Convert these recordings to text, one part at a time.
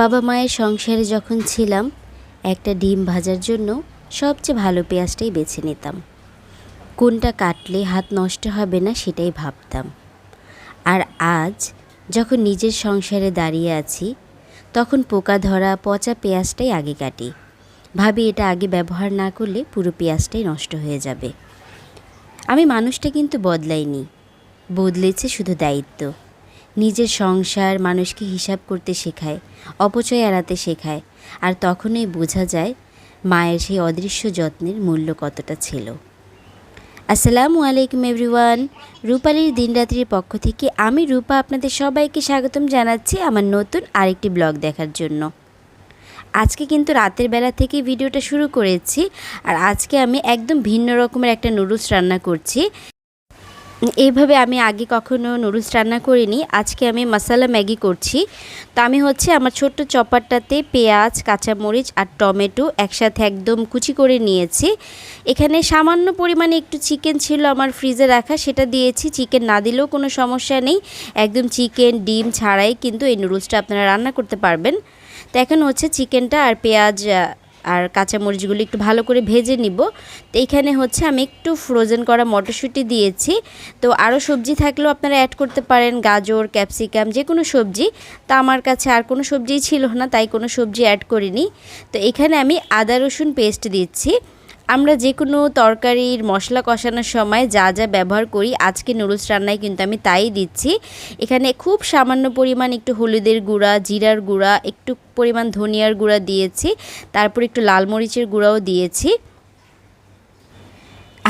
বাবা মায়ের সংসারে যখন ছিলাম একটা ডিম ভাজার জন্য সবচেয়ে ভালো পেঁয়াজটাই বেছে নিতাম। কোনটা কাটলে হাত নষ্ট হবে না সেটাই ভাবতাম। আর আজ যখন নিজের সংসারে দাঁড়িয়ে আছি তখন পোকা ধরা পচা পেঁয়াজটাই আগে কাটি। ভাবি এটা আগে ব্যবহার না করলে পুরো পেঁয়াজটাই নষ্ট হয়ে যাবে। আমি মানুষটা কিন্তু বদলাইনি, বদলেছে শুধু দায়িত্ব। নিজের সংসার মানুষকে হিসাব করতে শেখায়, অপচয় এড়াতে শেখায়, আর তখনই বোঝা যায় মায়ের সেই অদৃশ্য যত্নের মূল্য কতটা ছিল। আসসালামু আলাইকুম এভরিওয়ান, রূপালীর দিনরাত্রির পক্ষ থেকে আমি রূপা আপনাদের সবাইকে স্বাগতম জানাচ্ছি আমার নতুন আরেকটি ব্লগ দেখার জন্য। আজকে কিন্তু রাতের বেলা থেকে ভিডিওটা শুরু করেছি, আর আজকে আমি একদম ভিন্ন রকমের একটা নুডলস রান্না করছি। এইভাবে আমি আগে কখনো নুডলস রান্না করিনি। আজকে আমি মশলা ম্যাগি করছি। তো আমি আমার ছোট্ট চপারটাতে পেঁয়াজ, কাঁচামরিচ আর টমেটো একসাথে একদম কুচি করে নিয়েছি। এখানে সামান্য পরিমাণে একটু চিকেন ছিল আমার ফ্রিজে রাখা, সেটা দিয়েছি। চিকেন না দিলেও কোনো সমস্যা নেই, একদম চিকেন ডিম ছাড়াই কিন্তু এই নুডলসটা আপনারা রান্না করতে পারবেন। তো এখন চিকেনটা আর পেঁয়াজ আর কাঁচামরিচগুলো একটু ভালো করে ভেজে নিব। তো এইখানে আমি একটু ফ্রোজেন করা মটরশুঁটি দিয়েছি। তো আরও সবজি থাকলেও আপনারা অ্যাড করতে পারেন, গাজর, ক্যাপসিকাম, যে কোনো সবজি। তা আমার কাছে আর কোনো সবজিই ছিল না, তাই কোনো সবজি অ্যাড করিনি। তো এখানে আমি আদা রসুন পেস্ট দিচ্ছি। আমরা যে কোনো তরকারির মশলা কষানোর সময় যা যা ব্যবহার করি আজকে নুডলস রান্নায় কিন্তু আমি তাই দিচ্ছি। এখানে খুব সামান্য পরিমাণ একটু হলুদের গুঁড়া, জিরার গুঁড়া, একটু পরিমাণ ধনিয়ার গুঁড়া দিয়েছি, তারপর একটু লাল মরিচের গুঁড়াও দিয়েছি।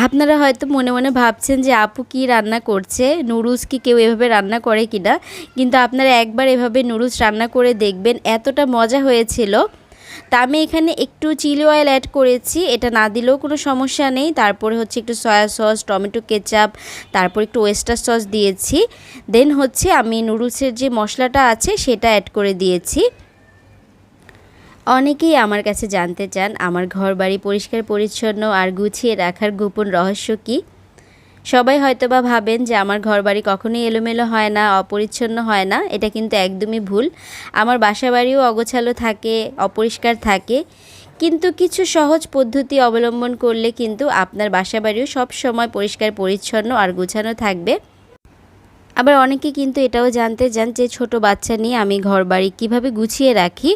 আপনারা হয়তো মনে মনে ভাবছেন যে আপু কি রান্না করছে, নুডলস কি কেউ এভাবে রান্না করে কিনা, কিন্তু আপনারা একবার এভাবে নুডলস রান্না করে দেখবেন, এতটা মজা হয়েছিল। তা আমি এখানে একটু চিলি অয়েল অ্যাড করেছি, এটা না দিলেও কোনো সমস্যা নেই। তারপরে একটু সয়া সস, টমেটো কেচাপ, তারপর একটু ওয়েস্টার সস দিয়েছি। দেন আমি নুডলসের যে মশলাটা আছে সেটা অ্যাড করে দিয়েছি। অনেকেই আমার কাছে জানতে চান আমার ঘর বাড়ি পরিষ্কার পরিচ্ছন্ন আর গুছিয়ে রাখার গোপন রহস্য কী। সবাই হয়তোবা ভাবেন যে আমার ঘরবাড়ি কখনোই এলোমেলো হয় না, অপরিচ্ছন্ন হয় না। এটা কিন্তু একদমই ভুল। আমার বাসাবাড়িও অগোছালো থাকে, অপরিষ্কার থাকে, কিন্তু কিছু সহজ পদ্ধতি অবলম্বন করলে কিন্তু আপনার বাসাবাড়িও সব সময় পরিষ্কার পরিচ্ছন্ন আর গোছানো থাকবে। আবার অনেকে কিন্তু এটাও জানতে চান যে ছোট বাচ্চা নিয়ে আমি ঘরবাড়ি কীভাবে গুছিয়ে রাখি।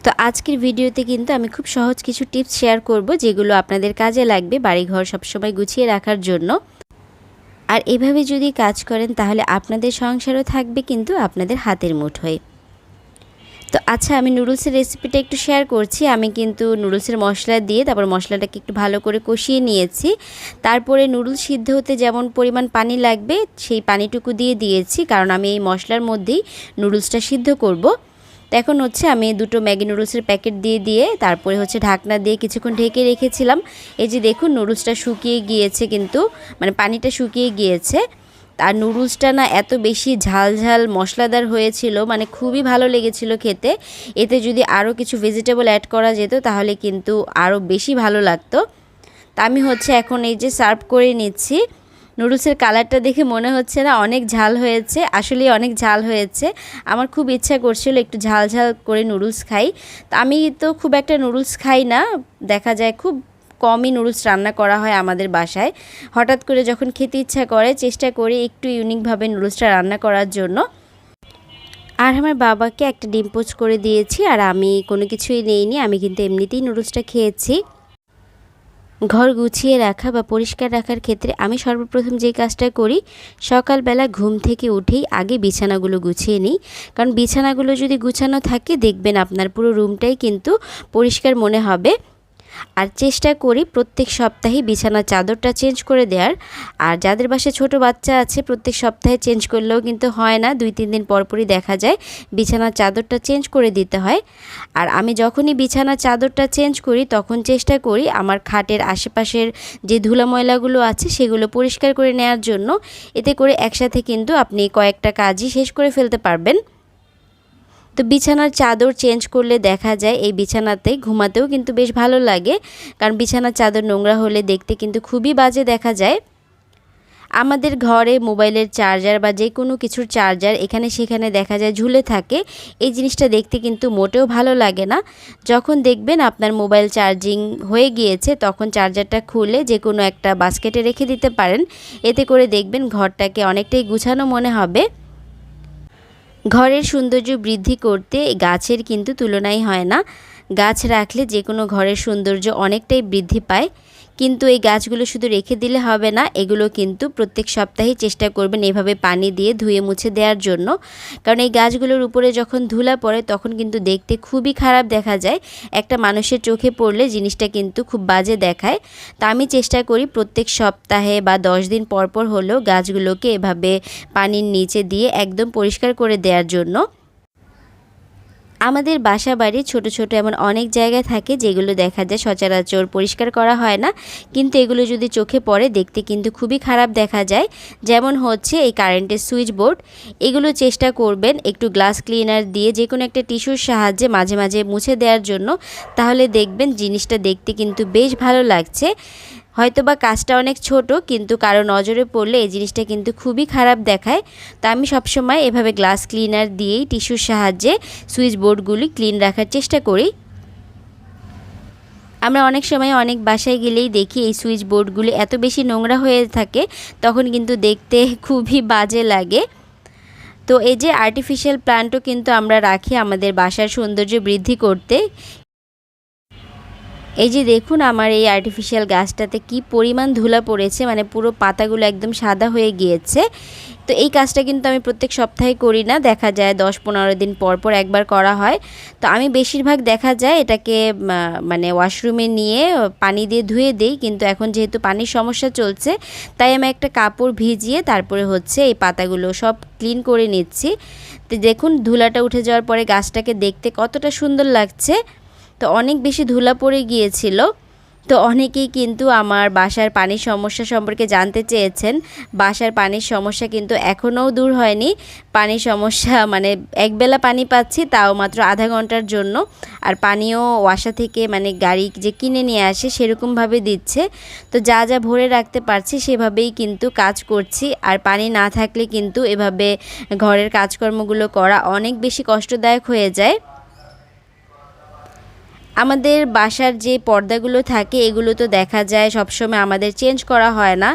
তো আজকের ভিডিওতে কিন্তু আমি খুব সহজ কিছু টিপস শেয়ার করব, যেগুলো আপনাদের কাজে লাগবে বাড়িঘর সবসময় গুছিয়ে রাখার জন্য। আর এভাবে যদি কাজ করেন তাহলে আপনাদের সংসারও থাকবে কিন্তু আপনাদের হাতের মুঠোয়। তো আচ্ছা, আমি নুডলসের রেসিপিটা একটু শেয়ার করছি। আমি কিন্তু নুডলসের মশলা দিয়ে তারপর মশলাটাকে একটু ভালো করে কষিয়ে নিয়েছি। তারপরে নুডলস সিদ্ধ হতে যেমন পরিমাণ পানি লাগবে সেই পানিটুকু দিয়েছি, কারণ আমি এই মশলার মধ্যেই নুডলসটা সিদ্ধ করব। তো এখন আমি দুটো ম্যাগি নুডলসের প্যাকেট দিয়ে তারপরে ঢাকনা দিয়ে কিছুক্ষণ ঢেকে রেখেছিলাম। এই যে দেখুন নুডলসটা শুকিয়ে গিয়েছে, কিন্তু পানিটা শুকিয়ে গিয়েছে। আর নুডলসটা না এত বেশি ঝাল ঝাল মশলাদার হয়েছিল, খুবই ভালো লেগেছিল খেতে। এতে যদি আরও কিছু ভেজিটেবল অ্যাড করা যেত তাহলে কিন্তু আরও বেশি ভালো লাগতো। তা আমি এখন এই যে সার্ভ করে নিচ্ছি। নুডলসের কালারটা দেখে মনে হচ্ছে না অনেক ঝাল হয়েছে, আসলেই অনেক ঝাল হয়েছে। আমার খুব ইচ্ছা করছিল একটু ঝাল ঝাল করে নুডলস খাই। তো আমি তো খুব একটা নুডলস খাই না, দেখা যায় খুব কমই নুডলস রান্না করা হয় আমাদের বাসায়। হঠাৎ করে যখন খেতে ইচ্ছা করে চেষ্টা করি একটু ইউনিকভাবে নুডলসটা রান্না করার জন্য। আর আমার বাবাকে একটা ডিম পোচ করে দিয়েছি, আর আমি কোনো কিছুই নেইনি, আমি কিন্তু এমনিতেই নুডলসটা খেয়েছি। ঘর গুছিয়ে রাখা বা পরিষ্কার রাখার ক্ষেত্রে আমি সর্বপ্রথম যে কাজটা করি, সকালবেলা ঘুম থেকে উঠেই আগে বিছানাগুলো গুছিয়ে নিই। কারণ বিছানাগুলো যদি গুছানো থাকে দেখবেন আপনার পুরো রুমটাই কিন্তু পরিষ্কার মনে হবে। আর চেষ্টা করি প্রত্যেক সপ্তাহে বিছানার চাদরটা চেঞ্জ করে দেওয়ার। আর যাদের বাসায় ছোট বাচ্চা আছে প্রত্যেক সপ্তাহে চেঞ্জ করলেও কিন্তু হয় না, 2-3 দিন পরপরই দেখা যায় বিছানার চাদরটা চেঞ্জ করে দিতে হয়। আর আমি যখনই বিছানার চাদরটা চেঞ্জ করি তখন চেষ্টা করি আমার খাটের আশেপাশের যে ধুলা ময়লাগুলো আছে সেগুলো পরিষ্কার করে নেওয়ার জন্য। এতে করে একসাথে কিন্তু আপনি কয়েকটা কাজই শেষ করে ফেলতে পারবেন। তো বিছানার চাদর চেঞ্জ করলে দেখা যায় এই বিছানাতে ঘুমাতেও কিন্তু বেশ ভালো লাগে, কারণ বিছানার চাদর নোংরা হলে দেখতে কিন্তু খুবই বাজে দেখা যায়। আমাদের ঘরে মোবাইলের চার্জার বা যে কোনো কিছুর চার্জার এখানে সেখানে দেখা যায় ঝুলে থাকে। এই জিনিসটা দেখতে কিন্তু মোটেও ভালো লাগে না। যখন দেখবেন আপনার মোবাইল চার্জিং হয়ে গিয়েছে তখন চার্জারটা খুলে যে কোনো একটা বাস্কেটে রেখে দিতে পারেন। এতে করে দেখবেন ঘরটাকে অনেকটাই গুছানো মনে হবে। ঘরের সৌন্দর্য বৃদ্ধি করতে গাছের কিন্তু তুলনাই হয় না। গাছ রাখলে যে কোনো ঘরের সৌন্দর্য অনেকটাই বৃদ্ধি পায়। কিন্তু এই গাছগুলো শুধু রেখে দিলে হবে না, এগুলো কিন্তু প্রত্যেক সপ্তাহেই চেষ্টা করবেন এভাবে পানি দিয়ে ধুয়ে মুছে দেওয়ার জন্য। কারণ এই গাছগুলোর উপরে যখন ধুলা পড়ে তখন কিন্তু দেখতে খুবই খারাপ দেখা যায়। একটা মানুষের চোখে পড়লে জিনিসটা কিন্তু খুব বাজে দেখায়। তো আমি চেষ্টা করি প্রত্যেক সপ্তাহে বা 10 দিন পর পর হলেও গাছগুলোকে এভাবে পানির নিচে দিয়ে একদম পরিষ্কার করে দেওয়ার জন্য। আমাদের বাসা বাড়ি ছোট ছোট এমন অনেক জায়গায় থাকে যেগুলো দেখা যায় সচরাচর পরিষ্কার করা হয় না, কিন্তু এগুলো যদি চোখে পড়ে দেখতে কিন্তু খুবই খারাপ দেখা যায়। যেমন হচ্ছে এই কারেন্টের সুইচ বোর্ড, এগুলো চেষ্টা করবেন একটু গ্লাস ক্লিনার দিয়ে যে কোনো একটা টিস্যুর সাহায্যে মাঝে মাঝে মুছে দেওয়ার জন্য। তাহলে দেখবেন জিনিসটা দেখতে কিন্তু বেশ ভালো লাগছে। হয়তোবা কাজটা অনেক ছোট, কিন্তু কারো নজরে পড়লে এই জিনিসটা কিন্তু খুবই খারাপ দেখায়। তো আমি সবসময় এভাবে গ্লাস ক্লিনার দিয়েই টিস্যুর সাহায্যে সুইচ বোর্ডগুলি ক্লিন রাখার চেষ্টা করি। আমরা অনেক সময় অনেক বাসায় গেলেই দেখি এই সুইচ বোর্ডগুলি এত বেশি নোংরা হয়ে থাকে, তখন কিন্তু দেখতে খুবই বাজে লাগে। তো এই যে আর্টিফিশিয়াল প্ল্যান্টও কিন্তু আমরা রাখি আমাদের বাসার সৌন্দর্য বৃদ্ধি করতে। এই যে দেখুন আমার এই আর্টিফিশিয়াল গাছটাতে কি পরিমাণ ধুলা পড়েছে, মানে পুরো পাতাগুলো একদম সাদা হয়ে গিয়েছে। তো এই কাজটা কিন্তু আমি প্রত্যেক সপ্তাহে করি না, দেখা যায় 10-15 দিন পর পর একবার করা হয়। তো আমি বেশিরভাগ দেখা যায় এটাকে মানে ওয়াশরুমে নিয়ে পানি দিয়ে ধুয়ে দিই, কিন্তু এখন যেহেতু পানির সমস্যা চলছে তাই আমি একটা কাপড় ভিজিয়ে তারপরে হচ্ছে এই পাতাগুলো সব ক্লিন করে নিচ্ছি। তো দেখুন ধুলাটা উঠে যাওয়ার পরে গাছটাকে দেখতে কতটা সুন্দর লাগছে। তো অনেক বেশি ধুলা পড়ে গিয়েছিল। তো অনেকেই কিন্তু আমার বাসার পানির সমস্যা সম্পর্কে জানতে চেয়েছেন। বাসার পানির সমস্যা কিন্তু এখনও দূর হয়নি। পানির সমস্যা মানে একবেলা পানি পাচ্ছি, তাও মাত্র আধা ঘন্টার জন্য। আর পানিও ওয়াসা থেকে মানে গাড়ি যে কিনে নিয়ে আসে সেরকমভাবে দিচ্ছে। তো যা যা ভরে রাখতে পারছি সেভাবেই কিন্তু কাজ করছি। আর পানি না থাকলে কিন্তু এভাবে ঘরের কাজকর্মগুলো করা অনেক বেশি কষ্টদায়ক হয়ে যায়। আমাদের বাসার যে পর্দাগুলো থাকে এগুলো তো দেখা যায় সবসময় আমাদের চেঞ্জ করা হয় না,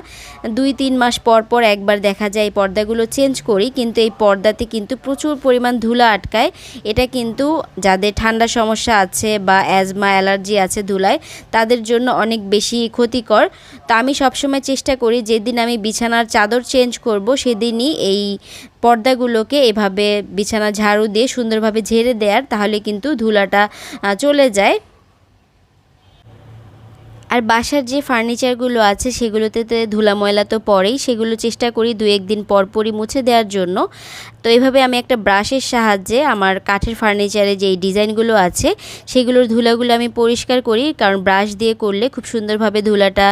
2-3 মাস পর পর একবার দেখা যায় এই পর্দাগুলো চেঞ্জ করি। কিন্তু এই পর্দাতে কিন্তু প্রচুর পরিমাণ ধুলা আটকায়। এটা কিন্তু যাদের ঠান্ডা সমস্যা আছে বা অ্যাজমা অ্যালার্জি আছে ধুলায়, তাদের জন্য অনেক বেশি ক্ষতিকর। তো আমি সবসময় চেষ্টা করি যেদিন আমি বিছানার চাদর চেঞ্জ করব সেদিনই এই পর্দাগুলোকে এভাবে বিছানা ঝাড়ু দিয়ে সুন্দরভাবে ঝেড়ে দেওয়ার, তাহলে কিন্তু ধুলাটা চলে যায়। আর বাসার যে ফার্নিচারগুলো আছে সেগুলোতে ধুলা ময়লা তো পড়েই, সেগুলো চেষ্টা করি 2-1 দিন পর পরই মুছে দেওয়ার জন্য। তো এইভাবে আমি একটা ব্রাশের সাহায্যে আমার কাঠের ফার্নিচারে যেই ডিজাইনগুলো আছে সেগুলোর ধুলাগুলো আমি পরিষ্কার করি, কারণ ব্রাশ দিয়ে করলে খুব সুন্দরভাবে ধুলাটা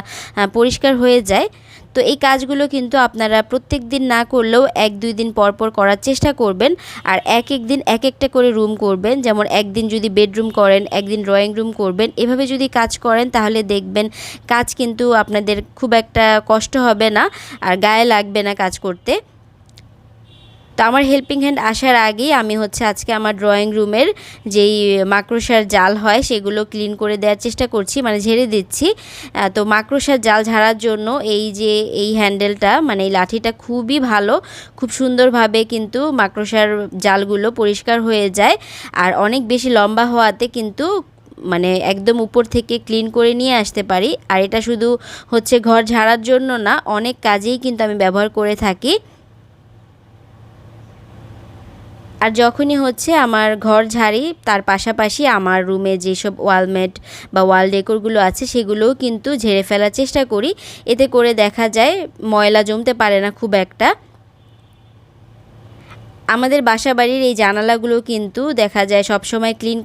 পরিষ্কার হয়ে যায়। তো এই কাজগুলো কিন্তু আপনারা প্রত্যেক দিন না করলেও 1-2 দিন পর পর করার চেষ্টা করবেন। আর এক এক দিন এক একটা করে রুম করবেন, যেমন একদিন যদি বেডরুম করেন, একদিন ড্রয়িং রুম করবেন। এভাবে যদি কাজ করেন তাহলে দেখবেন কাজ কিন্তু আপনাদের খুব একটা কষ্ট হবে না আর গায়ে লাগবে না কাজ করতে। তো আমার হেল্পিং হ্যান্ড আসার আগেই আমি হচ্ছে আজকে আমার ড্রয়িং রুমের যেই মাকড়সার জাল হয় সেগুলো ক্লিন করে দেওয়ার চেষ্টা করছি, মানে ঝেড়ে দিচ্ছি। তো মাকড়সার জাল ঝাড়ার জন্য এই যে এই হ্যান্ডেলটা মানে এই লাঠিটা খুবই ভালো, খুব সুন্দরভাবে কিন্তু মাকড়সার জালগুলো পরিষ্কার হয়ে যায়। আর অনেক বেশি লম্বা হওয়াতে কিন্তু মানে একদম উপর থেকে ক্লিন করে নিয়ে আসতে পারি। আর এটা শুধু হচ্ছে ঘর ঝাড়ার জন্য না, অনেক কাজেই কিন্তু আমি ব্যবহার করে থাকি। আর যখনই হচ্ছে আমার ঘর ঝাড়ি তার পাশাপাশি আমার রুমে যেসব ওয়ালমেট বা ওয়াল ডেকোরগুলো আছে সেগুলোও কিন্তু ঝেড়ে ফেলার চেষ্টা করি। এতে করে দেখা যায় ময়লা জমতে পারে না খুব একটা। আমাদের বাসা বাড়ির এই জানালাগুলো কিন্তু দেখা যায় সবসময় ক্লিন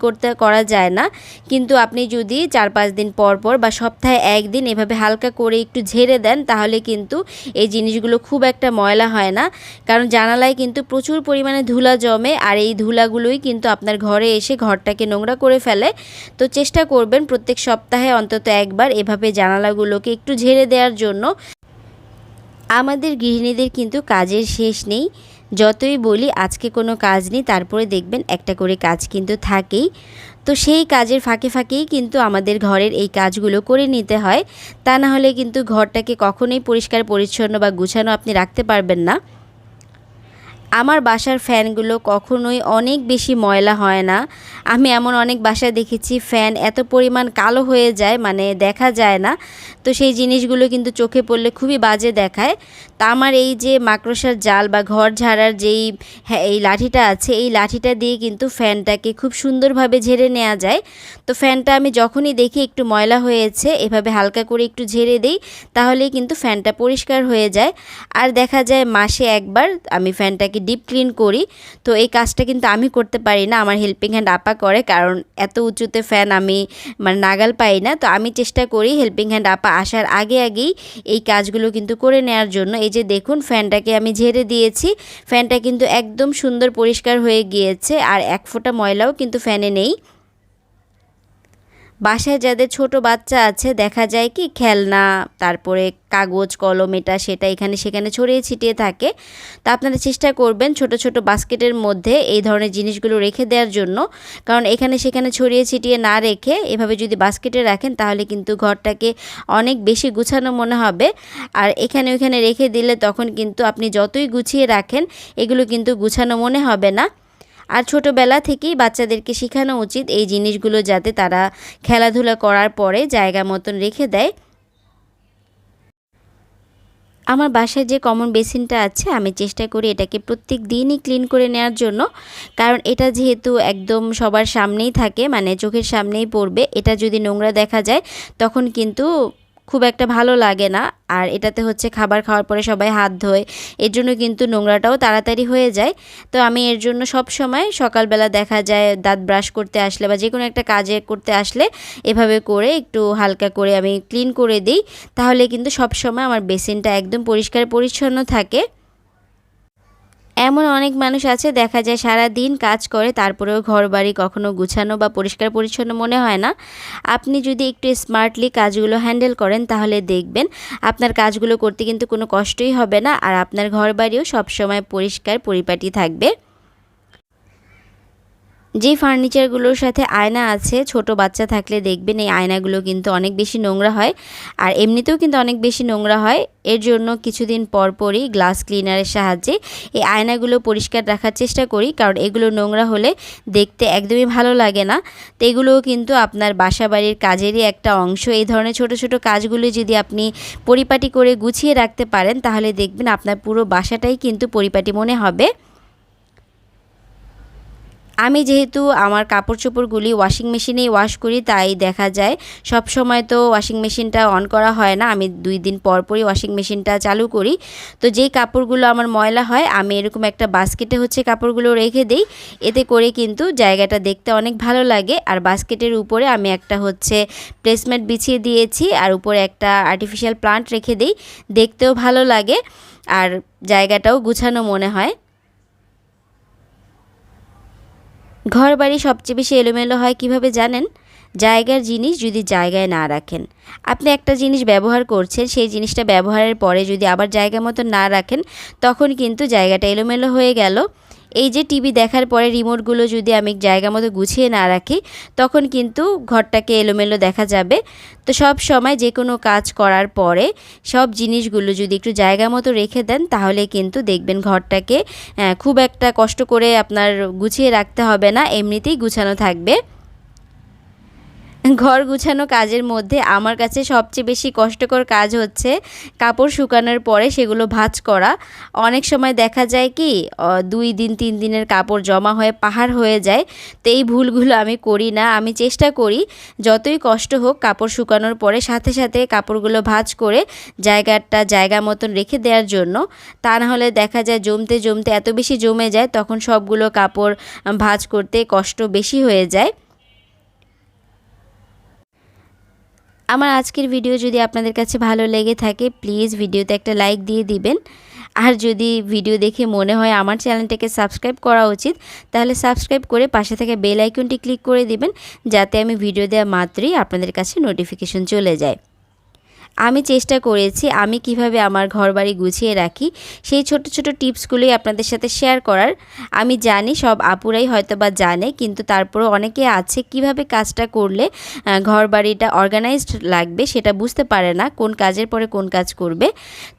করা যায় না, কিন্তু আপনি যদি 4-5 দিন পর পর বা সপ্তাহে 1 দিন এভাবে হালকা করে একটু ঝেড়ে দেন তাহলে কিন্তু এই জিনিসগুলো খুব একটা ময়লা হয় না। কারণ জানালায় কিন্তু প্রচুর পরিমাণে ধুলা জমে, আর এই ধুলাগুলোই কিন্তু আপনার ঘরে এসে ঘরটাকে নোংরা করে ফেলে। তো চেষ্টা করবেন প্রত্যেক সপ্তাহে অন্তত একবার এভাবে জানালাগুলোকে একটু ঝেড়ে দেওয়ার জন্য। আমাদের গৃহিণীদের কিন্তু কাজের শেষ নেই। যতই বলি আজকে কোনো কাজ নেই, তারপরে দেখবেন একটা করে কাজ কিন্তু থাকেই। তো সেই কাজের ফাঁকে ফাঁকেই কিন্তু আমাদের ঘরের এই কাজগুলো করে নিতে হয়। তা না হলে কিন্তু ঘরটাকে কখনোই পরিষ্কার পরিচ্ছন্ন বা গুছানো আপনি রাখতে পারবেন না। আমার বাসার ফ্যানগুলো কখনোই অনেক বেশি ময়লা হয় না। আমি এমন অনেক বাসা দেখেছি ফ্যান এত পরিমাণ কালো হয়ে যায়, মানে দেখা যায় না। তো সেই জিনিসগুলো কিন্তু চোখে পড়লে খুবই বাজে দেখায়। তা আমার এই যে মাকড়সার জাল বা ঘর ঝাড়ার এই লাঠিটা আছে, এই লাঠিটা দিয়ে কিন্তু ফ্যানটাকে খুব সুন্দরভাবে ঝেড়ে নেওয়া যায়। তো ফ্যানটা আমি যখনই দেখি একটু ময়লা হয়েছে, এভাবে হালকা করে একটু ঝেড়ে দিই, তাহলেই কিন্তু ফ্যানটা পরিষ্কার হয়ে যায়। আর দেখা যায় মাসে একবার আমি ফ্যানটাকে ডিপ ক্লিন করি। তো এই কাজটা কিন্তু আমি করতে পারি না, আমার হেল্পিং হ্যান্ড আপা করে, কারণ এত উঁচুতে ফ্যান আমি মানে নাগাল পাই না। তো আমি চেষ্টা করি হেল্পিং হ্যান্ড আপা আসার আগেই এই কাজগুলো কিন্তু করে নেওয়ার জন্য। এই যে দেখুন ফ্যানটাকে আমি ঝেড়ে দিয়েছি, ফ্যানটা কিন্তু একদম সুন্দর পরিষ্কার হয়ে গিয়েছে, আর এক ফোঁটা ময়লাও কিন্তু ফ্যানে নেই। বাসায় যাদের ছোট বাচ্চা আছে দেখা যায় কি খেলনা, তারপরে কাগজ কলম এটা সেটা এখানে সেখানে ছড়িয়ে ছিটিয়ে থাকে। তো আপনারা চেষ্টা করবেন ছোট ছোট বাস্কেটের মধ্যে এই ধরনের জিনিসগুলো রেখে দেওয়ার জন্য, কারণ এখানে সেখানে ছড়িয়ে ছিটিয়ে না রেখে এভাবে যদি বাস্কেটে রাখেন তাহলে কিন্তু ঘরটাকে অনেক বেশি গুছানো মনে হবে। আর এখানে ওইখানে রেখে দিলে তখন কিন্তু আপনি যতই গুছিয়ে রাখেন এগুলো কিন্তু গুছানো মনে হবে না। আর ছোটোবেলা থেকেই বাচ্চাদেরকে শেখানো উচিত এই জিনিসগুলো যাতে তারা খেলাধুলা করার পরে জায়গা মতন রেখে দেয়। আমার বাসায় যে কমন বেসিনটা আছে আমি চেষ্টা করি এটাকে প্রত্যেক দিনই ক্লিন করে নেওয়ার জন্য, কারণ এটা যেহেতু একদম সবার সামনেই থাকে, মানে চোখের সামনেই পড়বে, এটা যদি নোংরা দেখা যায় তখন কিন্তু খুব একটা ভালো লাগে না। আর এটাতে হচ্ছে খাবার খাওয়ার পরে সবাই হাত ধোয়, এর জন্য কিন্তু নোংরাটাও তাড়াতাড়ি হয়ে যায়। তো আমি এর জন্য সব সময় সকালবেলা দেখা যায় দাঁত ব্রাশ করতে আসলে বা যে কোনো একটা কাজে করতে আসলে এভাবে করে একটু হালকা করে আমি ক্লিন করে দিই, তাহলে কিন্তু সব সময় আমার বেসিনটা একদম পরিষ্কার পরিচ্ছন্ন থাকে। এমন অনেক মানুষ আছে দেখা যায় সারা দিন কাজ করে তারপরেও ঘরবাড়ি কখনো গুছানো বা পরিষ্কার পরিচ্ছন্ন মনে হয় না। আপনি যদি একটু স্মার্টলি কাজগুলো হ্যান্ডেল করেন তাহলে দেখবেন আপনার কাজগুলো করতে কিন্তু কোনো কষ্টই হবে না, আর আপনার ঘরবাড়িও সবসময় পরিষ্কার পরিপাটি থাকবে। যেই ফার্নিচারগুলোর সাথে আয়না আছে, ছোট বাচ্চা থাকলে দেখবেন এই আয়নাগুলো কিন্তু অনেক বেশি নোংরা হয়, আর এমনিতেও কিন্তু অনেক বেশি নোংরা হয়। এর জন্য কিছুদিন পর পরই গ্লাস ক্লিনারের সাহায্যে এই আয়নাগুলো পরিষ্কার রাখার চেষ্টা করি, কারণ এগুলো নোংরা হলে দেখতে একদমই ভালো লাগে না। তো এগুলোও কিন্তু আপনার বাসা বাড়ির কাজেরই একটা অংশ। এই ধরনের ছোট ছোট কাজগুলো যদি আপনি পরিপাটি করে গুছিয়ে রাখতে পারেন তাহলে দেখবেন আপনার পুরো বাসাটাই কিন্তু পরিপাটি মনে হবে। আমি যেহেতু আমার কাপড় চোপড়গুলি ওয়াশিং মেশিনেই ওয়াশ করি, তাই দেখা যায় সব সময় তো ওয়াশিং মেশিনটা অন করা হয় না, আমি 2 দিন পর পরই ওয়াশিং মেশিনটা চালু করি। তো যেই কাপড়গুলো আমার ময়লা হয় আমি এরকম একটা বাস্কেটে হচ্ছে কাপড়গুলো রেখে দিই, এতে করে কিন্তু জায়গাটা দেখতে অনেক ভালো লাগে। আর বাস্কেটের উপরে আমি একটা হচ্ছে প্লেসমেট বিছিয়ে দিয়েছি, আর উপরে একটা আর্টিফিশিয়াল প্লান্ট রেখে দিই, দেখতেও ভালো লাগে আর জায়গাটাও গুছানো মনে হয়। ঘরবাড়ি সবচেয়ে বেশি এলোমেলো হয় কিভাবে জানেন? জায়গার জিনিস যদি জায়গায় না রাখেন। আপনি একটা জিনিস ব্যবহার করছেন, সেই জিনিসটা ব্যবহারের পরে যদি আবার জায়গা মতো না রাখেন তখন কিন্তু জায়গাটা এলোমেলো হয়ে গেল। এই যে টিভি দেখার পরে রিমোটগুলো যদি আমি জায়গা মতো গুছিয়ে না রাখি তখন কিন্তু ঘরটাকে এলোমেলো দেখা যাবে। তো সব সময় যে কোনো কাজ করার পরে সব জিনিসগুলো যদি একটু জায়গা মতো রেখে দেন তাহলে কিন্তু দেখবেন ঘরটাকে খুব একটা কষ্ট করে আপনার গুছিয়ে রাখতে হবে না, এমনিতেই গুছানো থাকবে। ঘর গুছানো কাজের মধ্যে আমার কাছে সবচেয়ে বেশি কষ্টকর কাজ হচ্ছে কাপড় শুকানোর পরে সেগুলো ভাঁজ করা। অনেক সময় দেখা যায় কি 2 দিন 3 দিনের কাপড় জমা হয়ে পাহাড় হয়ে যায়। তো এই ভুলগুলো আমি করি না, আমি চেষ্টা করি যতই কষ্ট হোক কাপড় শুকানোর পরে সাথে সাথে কাপড়গুলো ভাঁজ করে জায়গাটা জায়গা মতন রেখে দেওয়ার জন্য। তা না হলে দেখা যায় জমতে জমতে এত বেশি জমে যায় তখন সবগুলো কাপড় ভাঁজ করতে কষ্ট বেশি হয়ে যায়। আমার আজকের ভিডিও যদি আপনাদের কাছে ভালো লেগে থাকে প্লিজ ভিডিওতে একটা লাইক দিয়ে দিবেন। আর যদি ভিডিও দেখে মনে হয় আমার চ্যানেলটাকে সাবস্ক্রাইব করা উচিত তাহলে সাবস্ক্রাইব করে পাশে থাকা বেল আইকনটি ক্লিক করে দিবেন, যাতে আমি ভিডিও দেওয়া মাত্রই আপনাদের কাছে নোটিফিকেশন চলে যায়। আমি চেষ্টা করেছি আমি কিভাবে আমার ঘরবাড়ি গুছিয়ে রাখি সেই ছোট ছোট টিপসগুলোই আপনাদের সাথে শেয়ার করার। আমি জানি সব আপুরাই হয়তোবা জানে, কিন্তু তারপরেও অনেকে আছে কিভাবে কাজটা করলে ঘরবাড়িটা অর্গানাইজড লাগবে সেটা বুঝতে পারে না, কোন কাজের পরে কোন কাজ করবে।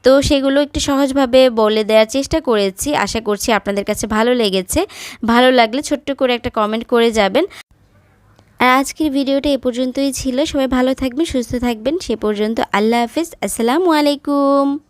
তো সেগুলো একটু সহজভাবে বলে দেওয়ার চেষ্টা করেছি। আশা করছি আপনাদের কাছে ভালো লেগেছে। ভালো লাগলে ছোট্ট করে একটা কমেন্ট করে যাবেন। আর আজকের ভিডিওটা এ পর্যন্তই ছিল। সবাই ভালো থাকবেন, সুস্থ থাকবেন। সে পর্যন্ত আল্লাহ হাফেজ। আসসালামু আলাইকুম।